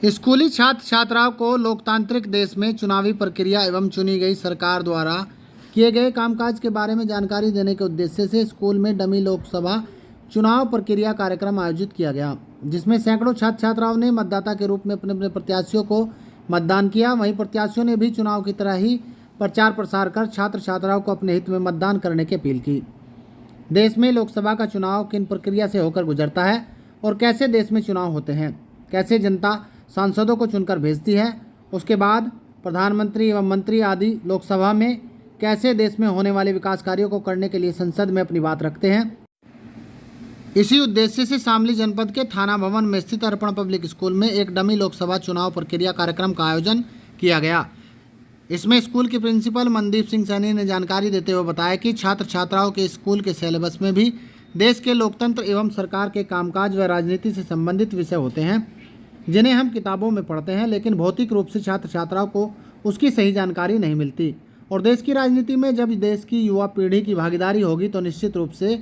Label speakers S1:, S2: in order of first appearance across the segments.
S1: स्कूली छात्र छात्राओं को लोकतांत्रिक देश में चुनावी प्रक्रिया एवं चुनी गई सरकार द्वारा किए गए कामकाज के बारे में जानकारी देने के उद्देश्य से स्कूल में डमी लोकसभा चुनाव प्रक्रिया कार्यक्रम आयोजित किया गया, जिसमें सैकड़ों छात्र छात्राओं ने मतदाता के रूप में अपने अपने प्रत्याशियों को मतदान किया। वहीं प्रत्याशियों ने भी चुनाव की तरह ही प्रचार प्रसार कर छात्र छात्राओं को अपने हित में मतदान करने की अपील की। देश में लोकसभा का चुनाव किन प्रक्रिया से होकर गुजरता है और कैसे देश में चुनाव होते हैं, कैसे जनता सांसदों को चुनकर भेजती है, उसके बाद प्रधानमंत्री एवं मंत्री आदि लोकसभा में कैसे देश में होने वाले विकास कार्यों को करने के लिए संसद में अपनी बात रखते हैं। इसी उद्देश्य से शामली जनपद के थाना भवन में स्थित अर्पण पब्लिक स्कूल में एक डमी लोकसभा चुनाव प्रक्रिया कार्यक्रम का आयोजन किया गया। इसमें स्कूल के प्रिंसिपल मनदीप सिंह सैनी ने जानकारी देते हुए बताया कि छात्र छात्राओं के स्कूल के सिलेबस में भी देश के लोकतंत्र एवं सरकार के कामकाज व राजनीति से संबंधित विषय होते हैं, जिन्हें हम किताबों में पढ़ते हैं, लेकिन भौतिक रूप से छात्र छात्राओं को उसकी सही जानकारी नहीं मिलती। और देश की राजनीति में जब देश की युवा पीढ़ी की भागीदारी होगी तो निश्चित रूप से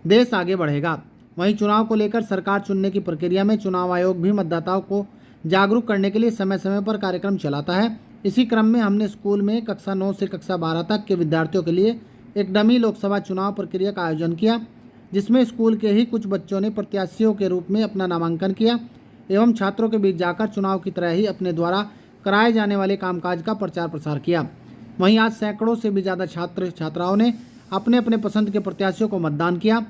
S1: देश आगे बढ़ेगा। वहीं चुनाव को लेकर सरकार चुनने की प्रक्रिया में चुनाव आयोग भी मतदाताओं को जागरूक करने के लिए समय समय पर कार्यक्रम चलाता है। इसी क्रम में हमने स्कूल में कक्षा 9 से कक्षा 12 तक के विद्यार्थियों के लिए एक डमी लोकसभा चुनाव प्रक्रिया का आयोजन किया, जिसमें स्कूल के ही कुछ बच्चों ने प्रत्याशियों के रूप में अपना नामांकन किया एवं छात्रों के बीच जाकर चुनाव की तरह ही अपने द्वारा कराए जाने वाले कामकाज का प्रचार प्रसार किया। वहीं आज सैकड़ों से भी ज़्यादा छात्र छात्राओं ने अपने अपने पसंद के प्रत्याशियों को मतदान किया।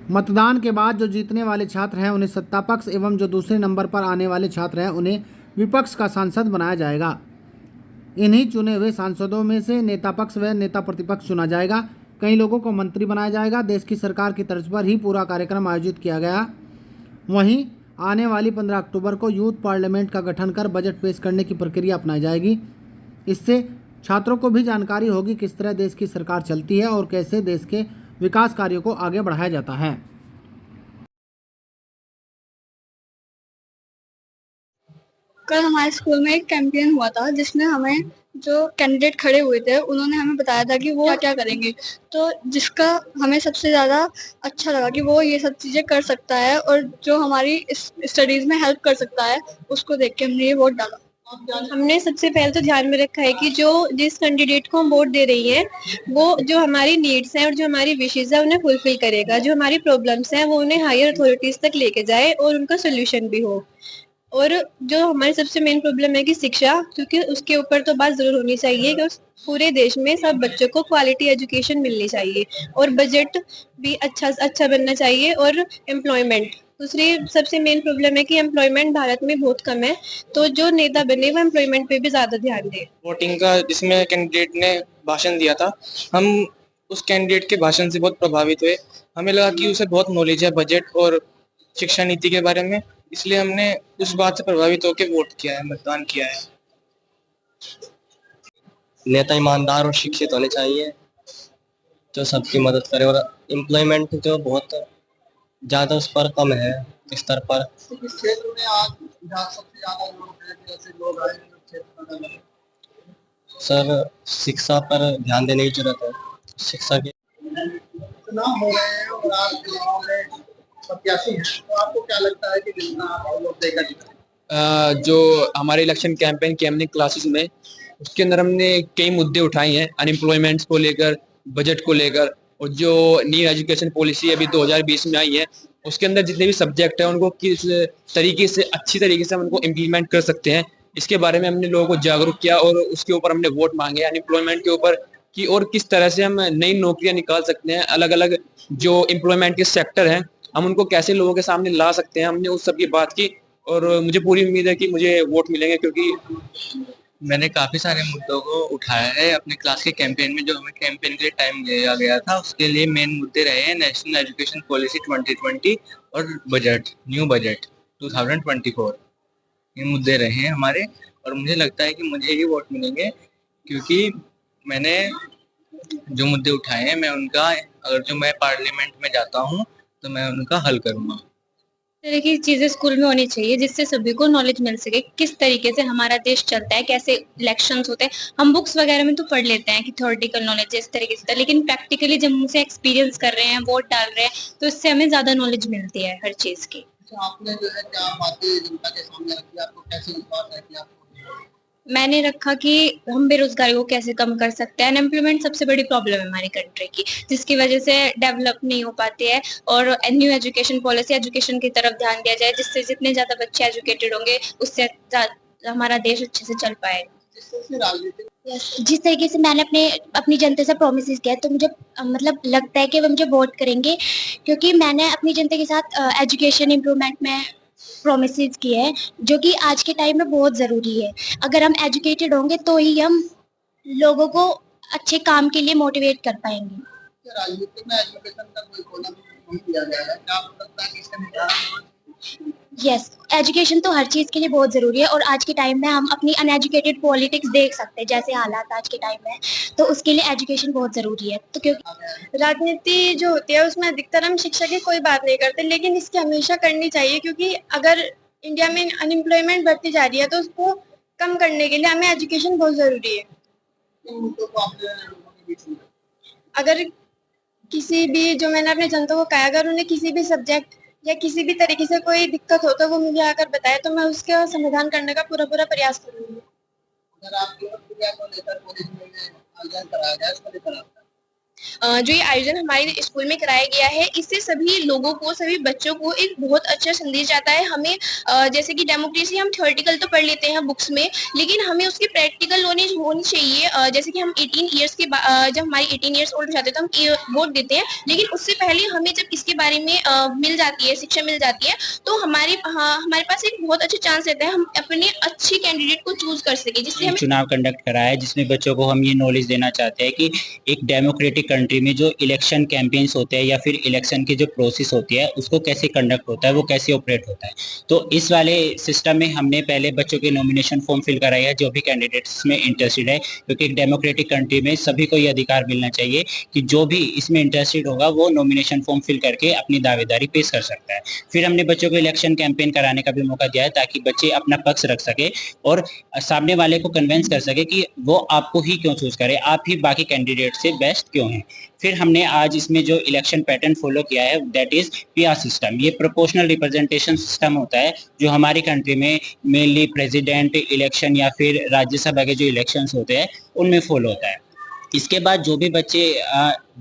S1: मतदान के बाद जो जीतने वाले छात्र हैं उन्हें सत्ता पक्ष एवं जो दूसरे नंबर पर आने वाले छात्र हैं उन्हें विपक्ष का सांसद बनाया जाएगा। इन्हीं चुने हुए सांसदों में से नेता पक्ष व नेता प्रतिपक्ष चुना जाएगा। कई लोगों को मंत्री बनाया जाएगा। देश की सरकार की तर्ज पर ही पूरा कार्यक्रम आयोजित किया गया। वहीं आने वाली 15 अक्टूबर को यूथ पार्लियामेंट का गठन कर बजट पेश करने की प्रक्रिया अपनाई जाएगी। इससे छात्रों को भी जानकारी होगी किस तरह देश की सरकार चलती है और कैसे देश के विकास कार्यों को आगे बढ़ाया जाता है।
S2: कल हमारे स्कूल में एक कैंपेन हुआ था जिसमें हमें जो कैंडिडेट खड़े हुए थे उन्होंने हमें बताया था कि वो क्या क्या करेंगे, तो जिसका हमें सबसे ज़्यादा अच्छा लगा कि वो ये सब चीज़ें कर सकता है और जो हमारी स्टडीज़ में हेल्प कर सकता है, उसको देख के हमने ये वोट डाला।
S3: हमने सबसे पहले तो ध्यान में रखा है कि जो जिस कैंडिडेट को हम वोट दे रही हैं वो जो हमारी नीड्स हैं और जो हमारी विशेष है उन्हें फुलफिल करेगा, जो हमारी प्रॉब्लम्स हैं वो उन्हें हायर अथॉरिटीज तक लेके जाए और उनका सोल्यूशन भी हो। और जो हमारी सबसे मेन प्रॉब्लम है कि शिक्षा, क्योंकि उसके ऊपर तो बात जरूर होनी चाहिए कि पूरे देश में सब बच्चों को क्वालिटी एजुकेशन मिलनी चाहिए और बजट भी अच्छा बनना चाहिए और एम्प्लॉयमेंट। दूसरी सबसे मेन प्रॉब्लम है कि एम्प्लॉयमेंट भारत में बहुत कम है, तो जो नेता बने वो एम्प्लॉयमेंट पे भी ज्यादा ध्यान दे।
S4: वोटिंग का जिसमें कैंडिडेट ने भाषण दिया था, हम उस कैंडिडेट के भाषण से बहुत प्रभावित हुए। हमें लगा कि उसे बहुत नॉलेज है बजट और शिक्षा नीति के बारे में, इसलिए हमने उस बात से प्रभावित होकर वोट किया है, मतदान किया है।
S5: नेता ईमानदार और शिक्षित होने चाहिए जो सबकी मदद करे, और एम्प्लॉयमेंट जो बहुत ज्यादा उस पर कम है स्तर पर।
S6: इस क्षेत्र में आज सबसे ज्यादा लोग आए क्षेत्र में
S5: सर शिक्षा पर ध्यान देने की जरूरत है। शिक्षा के
S6: चुनाव हो रहे हैं और आज चुनाव में प्रत्याशी हैं, तो आपको क्या लगता है कि कितना आप लोग देगा?
S7: जो हमारे इलेक्शन कैंपेन की हमने क्लासेस में उसके अंदर हमने कई मुद्दे उठाए हैं, अनएम्प्लॉयमेंट को लेकर, बजट को लेकर, और जो न्यू एजुकेशन पॉलिसी अभी 2020 में आई है उसके अंदर जितने भी सब्जेक्ट हैं उनको किस तरीके से अच्छी तरीके से हम उनको इम्प्लीमेंट कर सकते हैं, इसके बारे में हमने लोगों को जागरूक किया और उसके ऊपर हमने वोट मांगे। अनएम्प्लॉयमेंट के ऊपर कि और किस तरह से हम नई नौकरियां निकाल सकते हैं, अलग अलग जो एम्प्लॉयमेंट के सेक्टर हैं हम उनको कैसे लोगों के सामने ला सकते हैं, हमने उस सब की बात की और मुझे पूरी उम्मीद है कि मुझे वोट मिलेंगे, क्योंकि
S5: मैंने काफी सारे मुद्दों को उठाया है अपने क्लास के कैंपेन में। जो हमें कैंपेन के लिए टाइम दिया गया था उसके लिए मेन मुद्दे रहे हैं नेशनल एजुकेशन पॉलिसी 2020 और बजट, न्यू बजट 2024। ये मुद्दे रहे हैं हमारे और मुझे लगता है कि मुझे ही वोट मिलेंगे, क्योंकि मैंने जो मुद्दे उठाए हैं मैं उनका, अगर जो मैं पार्लियामेंट में जाता हूँ तो मैं उनका हल करूँगा।
S3: तरह की चीजें स्कूल में होनी चाहिए जिससे सभी को नॉलेज मिल सके किस तरीके से हमारा देश चलता है, कैसे इलेक्शंस होते हैं। हम बुक्स वगैरह में तो पढ़ लेते हैं कि थ्योरेटिकल नॉलेज इस तरीके से, लेकिन प्रैक्टिकली जब हम उसे एक्सपीरियंस कर रहे हैं, वोट डाल रहे हैं, तो इससे हमें ज्यादा नॉलेज मिलती है हर चीज की।
S6: अच्छा, आपने जो है क्या बातें जनता के सामने रखी, आपको कैसे विश्वास है कि आपको
S3: मैंने रखा कि हम बेरोजगारी को कैसे कम कर सकते हैं। अनएम्प्लॉयमेंट सबसे बड़ी प्रॉब्लम है हमारी कंट्री की, जिसकी वजह से डेवलप नहीं हो पाती है। और न्यू एजुकेशन पॉलिसी, एजुकेशन की तरफ ध्यान दिया जाए, जिससे जितने ज्यादा बच्चे एजुकेटेड होंगे उससे हमारा देश अच्छे से चल पाएगा।
S6: जिससे राजनीतिक
S8: जिस तरीके से मैंने अपनी जनता से प्रोमिस किया, तो मुझे मतलब लगता है कि वो मुझे वोट करेंगे, क्योंकि मैंने अपनी जनता के साथ एजुकेशन इम्प्रूवमेंट में प्रोमिस किए हैं, जो कि आज के टाइम में बहुत ज़रूरी है। अगर हम एजुकेटेड होंगे तो ही हम लोगों को अच्छे काम के लिए मोटिवेट कर पाएंगे।
S6: राजनीति में एजुकेशन का कोई कॉलम नहीं दिया गया है, क्या आपको लगता है कि इसका निवारण
S8: यस, एजुकेशन तो हर चीज़ के लिए बहुत ज़रूरी है, और आज के टाइम में हम अपनी अनएजुकेटेड पॉलिटिक्स देख सकते हैं, जैसे हालात आज के टाइम में, तो उसके लिए एजुकेशन बहुत ज़रूरी है। तो क्योंकि
S3: राजनीति जो होती है उसमें अधिकतर हम शिक्षा की कोई बात नहीं करते, लेकिन इसकी हमेशा करनी चाहिए, क्योंकि अगर इंडिया में अनएम्प्लॉयमेंट बढ़ती जा रही है तो उसको कम करने के लिए हमें एजुकेशन बहुत जरूरी है।
S6: इन मुद्दों को आपने लोगों के बीच में
S3: अगर किसी भी, जो मैंने अपने जनता को कहा, अगर उन्हें किसी भी सब्जेक्ट या किसी भी तरीके से कोई दिक्कत हो तो वो मुझे आकर बताए, तो मैं उसका समाधान करने का पूरा प्रयास करूंगी।
S6: अगर आप युवा क्रिया को लेकर कॉलेज में आयोजन कराया गया, इसको लेकर आपका
S3: जो ये आयोजन हमारे स्कूल में कराया गया है, इससे सभी लोगों को, सभी बच्चों को एक बहुत अच्छा संदेश जाता है। हमें जैसे कि डेमोक्रेसी हम थ्योरेटिकल तो पढ़ लेते हैं बुक्स में, लेकिन हमें उसकी प्रैक्टिकल नॉलेज होनी चाहिए। जैसे कि हम 18 ईयर्स के जब हमारी 18 ईयर्स ओल्ड हो जाते हैं तो हम वोट देते हैं, लेकिन उससे पहले हमें जब इसके बारे में मिल जाती है, शिक्षा मिल जाती है, तो हमारे पास एक बहुत अच्छा चांस रहता है हम अपने अच्छे कैंडिडेट को चूज कर सके, जिससे हमें
S9: चुनाव कंडक्ट करा है, जिसमें बच्चों को हम ये नॉलेज देना चाहते हैं कि एक डेमोक्रेटिक कंट्री में जो इलेक्शन कैंपेन्स होते हैं या फिर इलेक्शन की जो प्रोसेस होती है उसको कैसे कंडक्ट होता है, वो कैसे ऑपरेट होता है। तो इस वाले सिस्टम में हमने पहले बच्चों के नॉमिनेशन फॉर्म फिल कराया है, जो भी कैंडिडेट्स में इंटरेस्टेड है, क्योंकि एक डेमोक्रेटिक कंट्री में सभी को ये अधिकार मिलना चाहिए कि जो भी इसमें इंटरेस्टेड होगा वो नॉमिनेशन फॉर्म फिल करके अपनी दावेदारी पेश कर सकता है। फिर हमने बच्चों को इलेक्शन कैंपेन कराने का भी मौका दिया है, ताकि बच्चे अपना पक्ष रख सके और सामने वाले को कन्विंस कर सके कि वो आपको ही क्यों चूज करे, आप ही बाकी कैंडिडेट से बेस्ट क्यों हैं। फिर हमने आज इसमें जो इलेक्शन पैटर्न फॉलो किया है, दैट इज पीआर सिस्टम। ये प्रोपोर्शनल रिप्रेजेंटेशन सिस्टम होता है, जो हमारी कंट्री में मेनली प्रेसिडेंट इलेक्शन या फिर राज्यसभा के जो इलेक्शंस होते हैं उनमें फॉलो होता है। इसके बाद जो भी बच्चे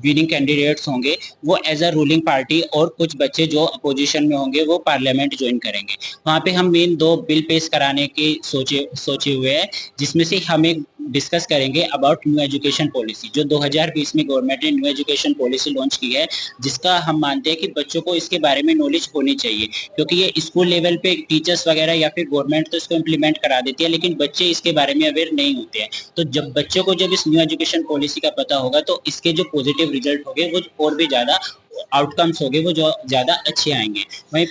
S9: विनिंग कैंडिडेट्स होंगे वो एज अ रूलिंग पार्टी, और कुछ बच्चे जो अपोजिशन में होंगे वो पार्लियामेंट ज्वाइन करेंगे। वहाँ पे हम मेन 2 बिल पेश कराने के सोचे हुए हैं, जिसमें से हम एक डिस्कस करेंगे अबाउट न्यू एजुकेशन पॉलिसी, जो 2020 में गवर्नमेंट ने न्यू एजुकेशन पॉलिसी लॉन्च की है, जिसका हम मानते हैं कि बच्चों को इसके बारे में नॉलेज होनी चाहिए, क्योंकि ये स्कूल लेवल पे टीचर्स वगैरह या फिर गवर्नमेंट तो इसको इम्प्लीमेंट करा देती है, लेकिन बच्चे इसके बारे में अवेयर नहीं होते हैं। तो जब बच्चों को जब इस न्यू एजुकेशन पॉलिसी का पता होगा तो इसके जो पॉजिटिव रिजल्ट होंगे वो और भी ज्यादा आउटकम्स होंगे, वो जो ज्यादा अच्छे आएंगे। वहीं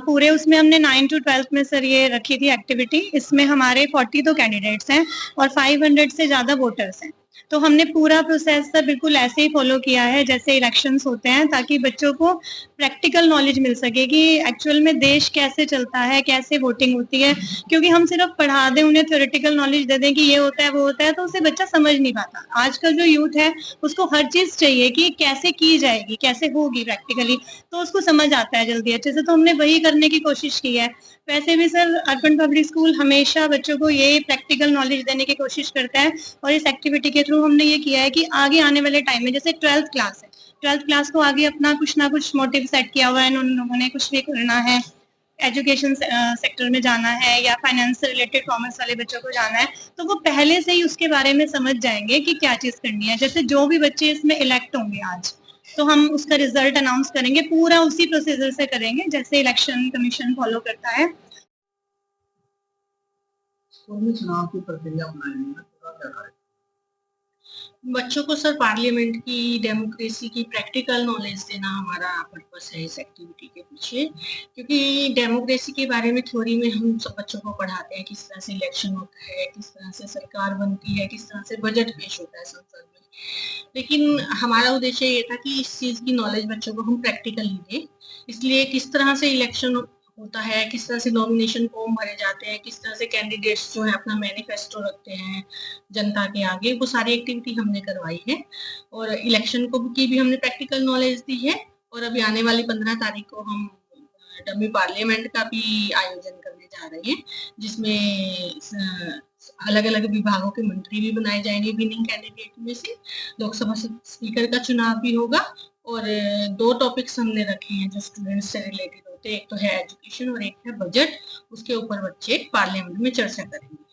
S3: पूरे उसमें हमने 9 to 12 में सर ये रखी थी एक्टिविटी। इसमें हमारे 42 कैंडिडेट्स हैं और 500 से ज्यादा वोटर्स हैं। तो हमने पूरा प्रोसेस सर बिल्कुल ऐसे ही फॉलो किया है जैसे इलेक्शंस होते हैं, ताकि बच्चों को प्रैक्टिकल नॉलेज मिल सके कि एक्चुअल में देश कैसे चलता है, कैसे वोटिंग होती है। क्योंकि हम सिर्फ पढ़ा दें, उन्हें थ्योरेटिकल नॉलेज दे दें कि ये होता है वो होता है, तो उसे बच्चा समझ नहीं पाता। आजकल जो यूथ है उसको हर चीज चाहिए कि कैसे की जाएगी, कैसे होगी प्रैक्टिकली, तो उसको समझ आता है जल्दी अच्छे से। तो हमने वही करने की कोशिश की है। वैसे भी सर अर्बन पब्लिक स्कूल हमेशा बच्चों को ये प्रैक्टिकल नॉलेज देने की कोशिश करता है, और इस एक्टिविटी के थ्रू हमने ये किया है कि आगे आने वाले टाइम में, जैसे 12th क्लास है, 12th क्लास को आगे अपना कुछ ना कुछ मोटिव सेट किया हुआ है उन लोगों ने, कुछ भी करना है, एजुकेशन सेक्टर में जाना है या फाइनेंस से रिलेटेड कॉमर्स वाले बच्चों को जाना है, तो वो पहले से ही उसके बारे में समझ जाएंगे कि क्या चीज करनी है। जैसे जो भी बच्चे इसमें इलेक्ट होंगे आज, तो हम उसका रिजल्ट अनाउंस करेंगे, पूरा उसी प्रोसीजर से करेंगे जैसे इलेक्शन कमीशन फॉलो करता है।
S6: स्कूल में चुनाव की प्रक्रिया बनाने में थोड़ा क्या करें?
S10: बच्चों को सर पार्लियामेंट की, डेमोक्रेसी की प्रैक्टिकल नॉलेज देना हमारा पर्पस है इस एक्टिविटी के पीछे। क्योंकि डेमोक्रेसी के बारे में थ्योरी में हम सब बच्चों को पढ़ाते हैं, किस तरह से इलेक्शन होता है, किस तरह से सरकार बनती है, किस तरह से बजट पेश होता है संसद में। लेकिन हमारा उद्देश्य ये था कि इस चीज की नॉलेज बच्चों को हम प्रैक्टिकली दें। इसलिए किस तरह से इलेक्शन होता है, किस तरह से नॉमिनेशन फॉर्म भरे जाते हैं, किस तरह से कैंडिडेट्स जो है अपना मैनिफेस्टो रखते हैं जनता के आगे, वो सारी एक्टिविटी हमने करवाई है। और इलेक्शन को की भी हमने प्रैक्टिकल नॉलेज दी है। और अभी आने वाली 15 तारीख को हम डमी पार्लियामेंट का भी आयोजन करने जा रहे हैं, जिसमें अलग अलग विभागों के मंत्री भी बनाए जाएंगे विनिंग कैंडिडेट में से। लोकसभा स्पीकर का चुनाव भी होगा और 2 टॉपिक्स हमने रखे हैं जो स्टूडेंट्स से रिलेटेड होते हैं, एक तो है एजुकेशन और एक है बजट। उसके ऊपर बच्चे पार्लियामेंट में चर्चा करेंगे।